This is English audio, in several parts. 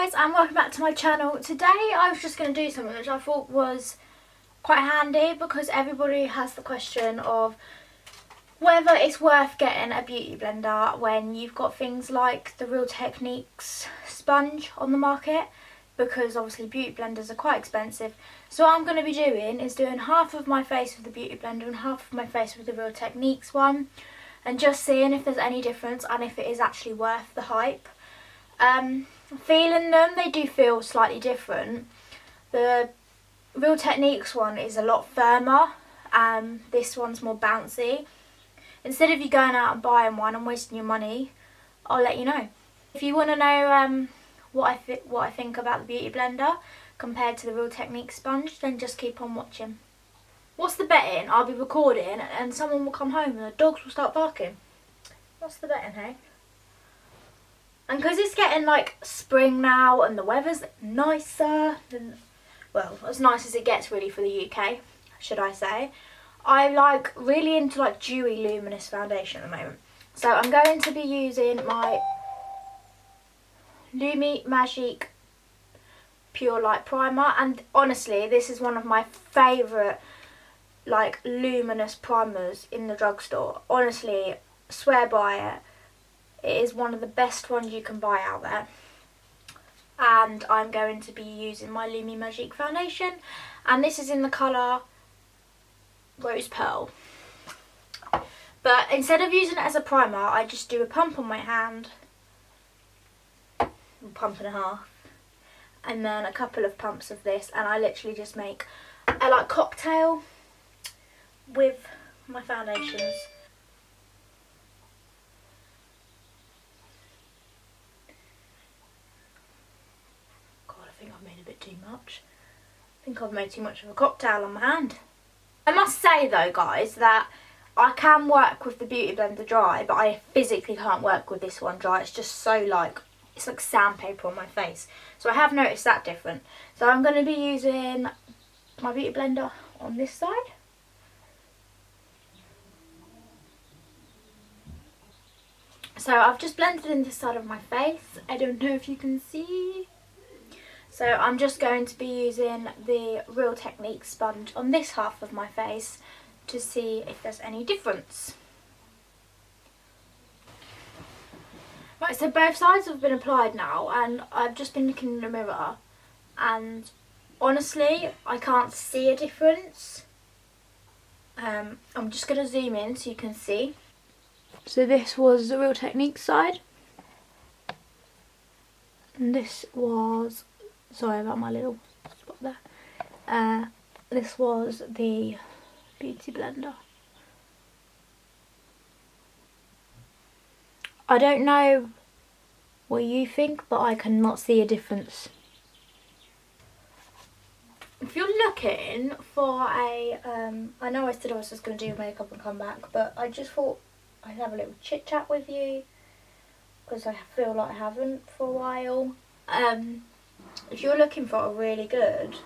guys, and welcome back to my channel. Today I was just going to do something which I thought was quite handy because everybody has the question of whether it's worth getting a beauty blender when you've got things like the Real Techniques sponge on the market, because obviously beauty blenders are quite expensive. So what I'm going to be doing is doing half of my face with the beauty blender and half of my face with the Real Techniques one, and just seeing if there's any difference and if it is actually worth the hype. Feeling them, they do feel slightly different. The Real Techniques one is a lot firmer, this one's more bouncy. Instead of you going out and buying one and wasting your money, I'll let you know. If you want to know what I think about the beauty blender compared to the Real Techniques sponge, then just keep on watching. What's the betting? I'll be recording and someone will come home and the dogs will start barking. What's the betting, hey? And because it's getting like spring now and the weather's nicer than, well, as nice as it gets really for the UK, should I say, I'm like really into like dewy luminous foundation at the moment. So I'm going to be using my Lumi Magique Pure Light Primer, and honestly this is one of my favourite like luminous primers in the drugstore. Honestly, swear by it. It is one of the best ones you can buy out there. And I'm going to be using my Lumi Magique foundation, and this is in the colour Rose Pearl. But instead of using it as a primer, I just do a pump on my hand, a pump and a half, and then a couple of pumps of this, and I literally just make a like cocktail with my foundations. I think I've made a bit too much. I think I've made too much of a cocktail on my hand. I must say though guys that I can work with the beauty blender dry, but I physically can't work with this one dry. It's just so like, it's like sandpaper on my face. So I have noticed that different. So I'm going to be using my beauty blender on this side. So I've just blended in this side of my face. I don't know if you can see. So I'm just going to be using the Real Techniques sponge on this half of my face to see if there's any difference. Right, so both sides have been applied now, and I've just been looking in the mirror, and honestly I can't see a difference. I'm just going to zoom in so you can see. So this was the Real Techniques side, and this was, sorry about my little spot there, this was the beauty blender. I don't know what you think, but I cannot see a difference. If you're looking for a, I know I said I was just going to do makeup and come back, but I just thought I'd have a little chit chat with you because I feel like I haven't for a while. If you're looking for a really good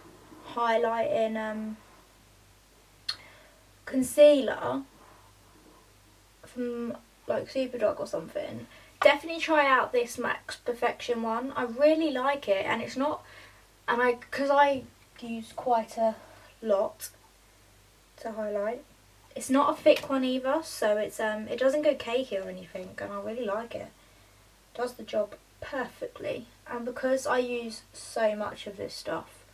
highlighting concealer from like Superdrug or something, definitely try out this Max Perfection one. I really like it, and it's not, and because I use quite a lot to highlight, it's not a thick one either, so it's it doesn't go cakey or anything, and I really like it. It does the job perfectly, and because I use so much of this stuff,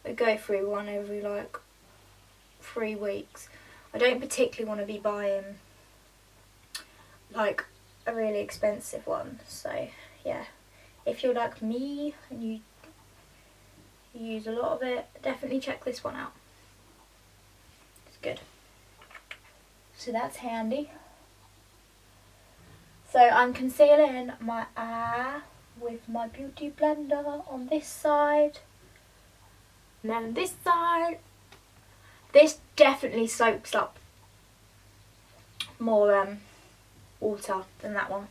I go through one every like 3 weeks. I don't particularly want to be buying like a really expensive one, so yeah, if you're like me and you use a lot of it, definitely check this one out. It's good. So that's handy. So I'm concealing my eye with my beauty blender on this side, and then this side. This definitely soaks up more water than that one.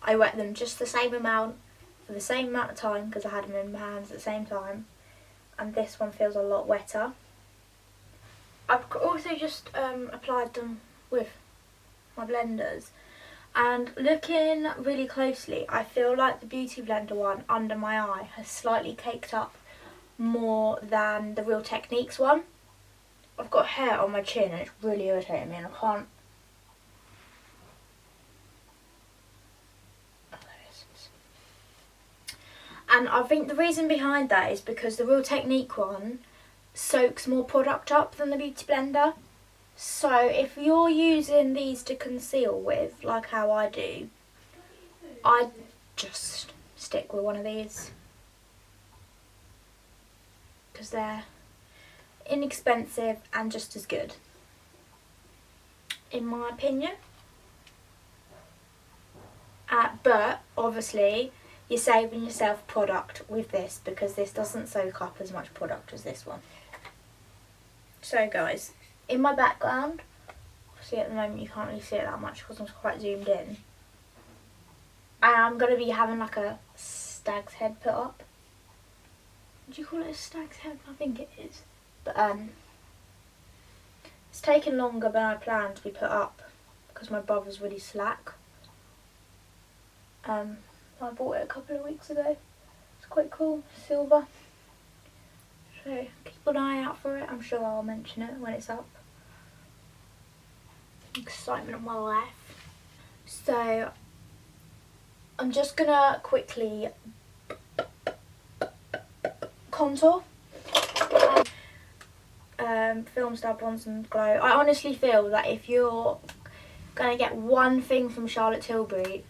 I wet them just the same amount for the same amount of time because I had them in my hands at the same time, and this one feels a lot wetter. I've also just applied them with my blenders, And looking really closely, I feel like the Beauty Blender one under my eye has slightly caked up more than the Real Techniques one. I've got hair on my chin and it's really irritating me and I can't. And I think the reason behind that is because the Real Technique one soaks more product up than the Beauty Blender. So if you're using these to conceal with, like how I do, I'd just stick with one of these. Because they're inexpensive and just as good, in my opinion. But obviously you're saving yourself product with this because this doesn't soak up as much product as this one. So guys, in my background, see at the moment you can't really see it that much because I'm quite zoomed in, and I'm going to be having like a stag's head put up. Would you call it a stag's head? I think it is. But it's taken longer than I planned to be put up because my brother's really slack. I bought it a couple of weeks ago. It's quite cool, silver. So keep an eye out for it. I'm sure I'll mention it when it's up. Excitement of my life. So I'm just gonna quickly contour. Film Star Bronze and Glow. I honestly feel that if you're gonna get one thing from Charlotte Tilbury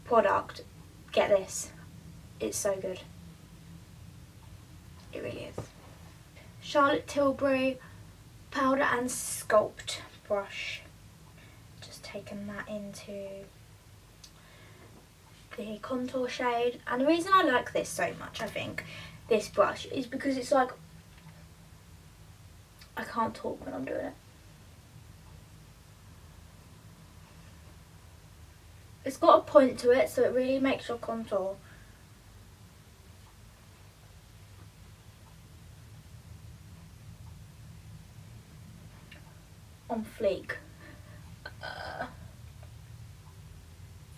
product, get this. It's so good. It really is. Charlotte Tilbury Powder and Sculpt brush. Just taking that into the contour shade. And the reason I like this so much, I think, this brush, is because it's like, I can't talk when I'm doing it. It's got a point to it, so it really makes your contour on fleek.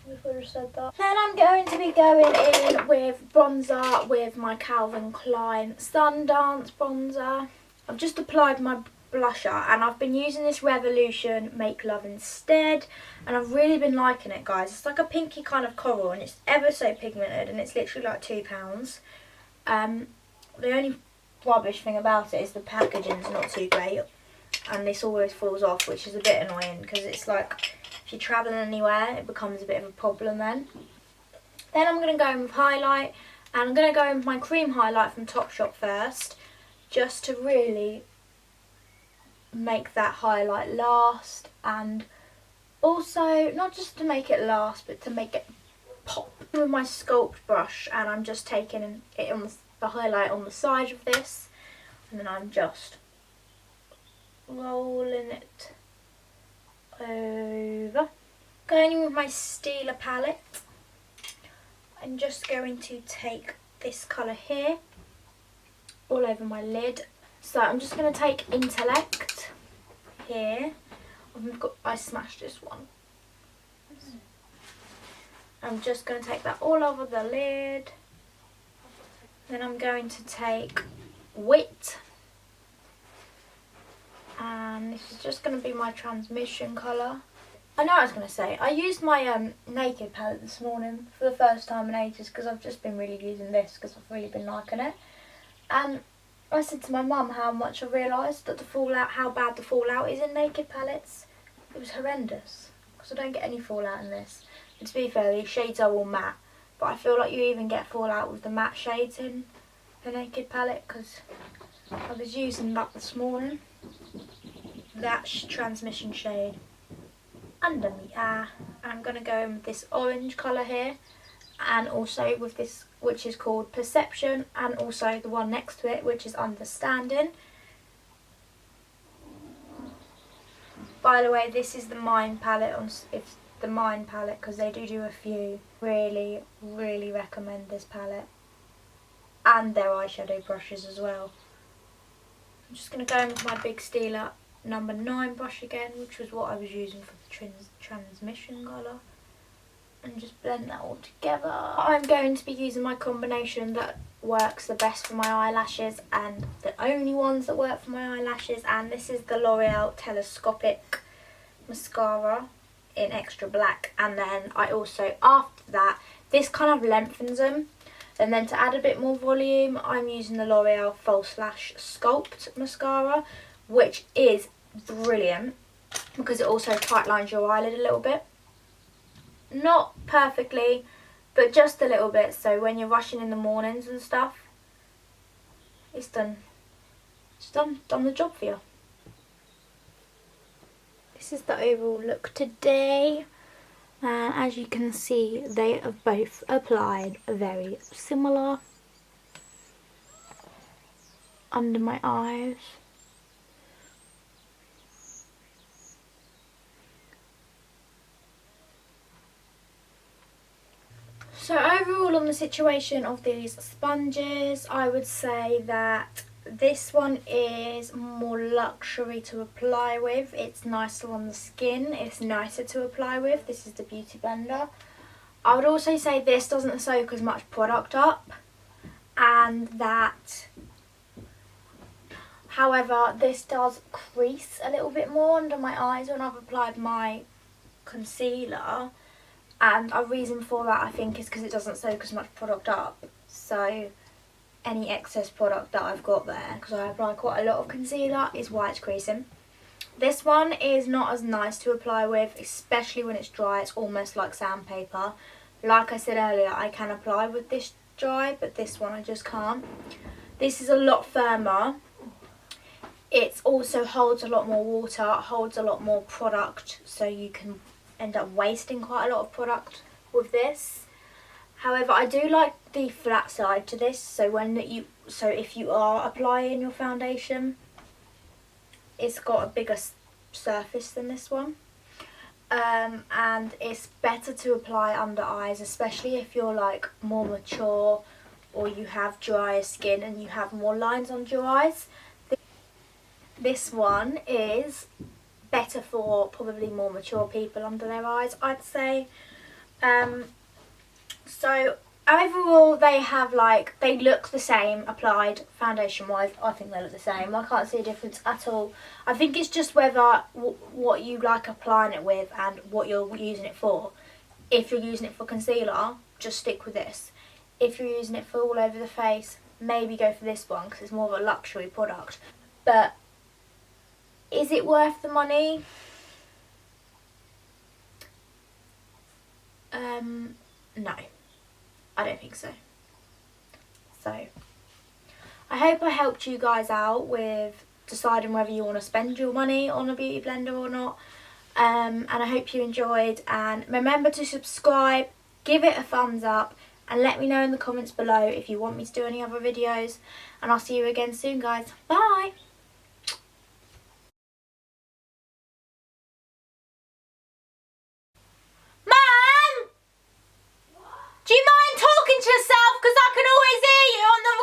If I just said that. Then I'm going to be going in with bronzer with my Calvin Klein Sundance bronzer. I've just applied my blusher and I've been using this Revolution Make Love instead, and I've really been liking it, guys. It's like a pinky kind of coral and it's ever so pigmented and it's literally like £2. The only rubbish thing about it is the packaging's not too great and this always falls off, which is a bit annoying because it's like if you're travelling anywhere it becomes a bit of a problem then. Then I'm going to go in with highlight, and I'm going to go in with my cream highlight from Topshop first, just to really make that highlight last, and also not just to make it last but to make it pop. With my Sculpt brush, and I'm just taking it on the highlight on the side of this, and then I'm just rolling it over. Going in with my Stila palette, I'm just going to take this colour here all over my lid. So I'm just going to take Intellect here. I smashed this one. I'm just going to take that all over the lid. Then I'm going to take Wit. And this is just going to be my transmission colour. I know what I was going to say. I used my Naked palette this morning for the first time in ages because I've just been really using this because I've really been liking it. And I said to my mum how much I realised that the fallout, how bad the fallout is in Naked palettes. It was horrendous because I don't get any fallout in this. And to be fair, these shades are all matte, but I feel like you even get fallout with the matte shades in the Naked palette because I was using that this morning. That transmission shade under me. I'm going to go in with this orange colour here, and also with this, which is called Perception, and also the one next to it, which is Understanding. By the way, this is the Mind palette. It's the Mind palette because they do a few. Really, really recommend this palette, and their eyeshadow brushes as well. I'm just going to go in with my big Stila number 9 brush again, which was what I was using for the transmission colour. and just blend that all together. I'm going to be using my combination that works the best for my eyelashes and the only ones that work for my eyelashes, and this is the L'Oreal Telescopic Mascara in extra black. And then I also, after that, this kind of lengthens them, and then to add a bit more volume I'm using the L'Oreal False Lash Sculpt Mascara, which is brilliant because it also tight lines your eyelid a little bit. Not perfectly, but just a little bit, so when you're rushing in the mornings and stuff, it's done. It's done the job for you. This is the overall look today, and as you can see they have both applied very similar under my eyes. So overall on the situation of these sponges, I would say that this one is more luxury to apply with. It's nicer on the skin, it's nicer to apply with. This is the Beauty Blender. I would also say this doesn't soak as much product up, and that, however, this does crease a little bit more under my eyes when I've applied my concealer. And a reason for that, I think, is because it doesn't soak as much product up. So any excess product that I've got there, because I apply quite a lot of concealer, is why it's creasing. This one is not as nice to apply with, especially when it's dry. It's almost like sandpaper. Like I said earlier, I can apply with this dry, but this one I just can't. This is a lot firmer. It also holds a lot more water, holds a lot more product, so you can end up wasting quite a lot of product with this. However, I do like the flat side to this, so if you are applying your foundation, it's got a bigger surface than this one, and it's better to apply under eyes, especially if you're like more mature or you have drier skin and you have more lines under your eyes. This one is better for probably more mature people under their eyes, I'd say. So overall they look the same applied foundation wise. I think they look the same. I can't see a difference at all. I think it's just whether what you like applying it with and what you're using it for. If you're using it for concealer, just stick with this. If you're using it for all over the face, maybe go for this one because it's more of a luxury product. But is it worth the money? No, I don't think so. So, I hope I helped you guys out with deciding whether you want to spend your money on a beauty blender or not. And I hope you enjoyed. And remember to subscribe, give it a thumbs up, and let me know in the comments below if you want me to do any other videos. And I'll see you again soon, guys. Bye! Do you mind talking to yourself? Because I can always hear you on the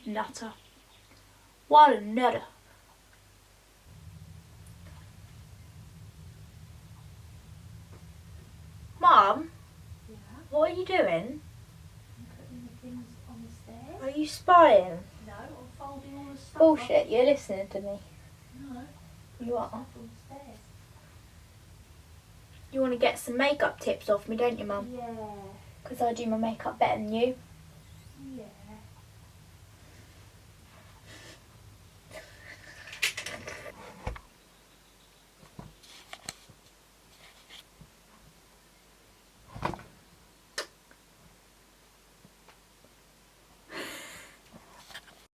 recording. Nutter. What a nutter. Mum? Yeah? What are you doing? Are you spying? No, I'm folding all the stuff. Bullshit, you're listening to me. No. You are? Upstairs. You want to get some makeup tips off me, don't you, Mum? Yeah. Because I do my makeup better than you.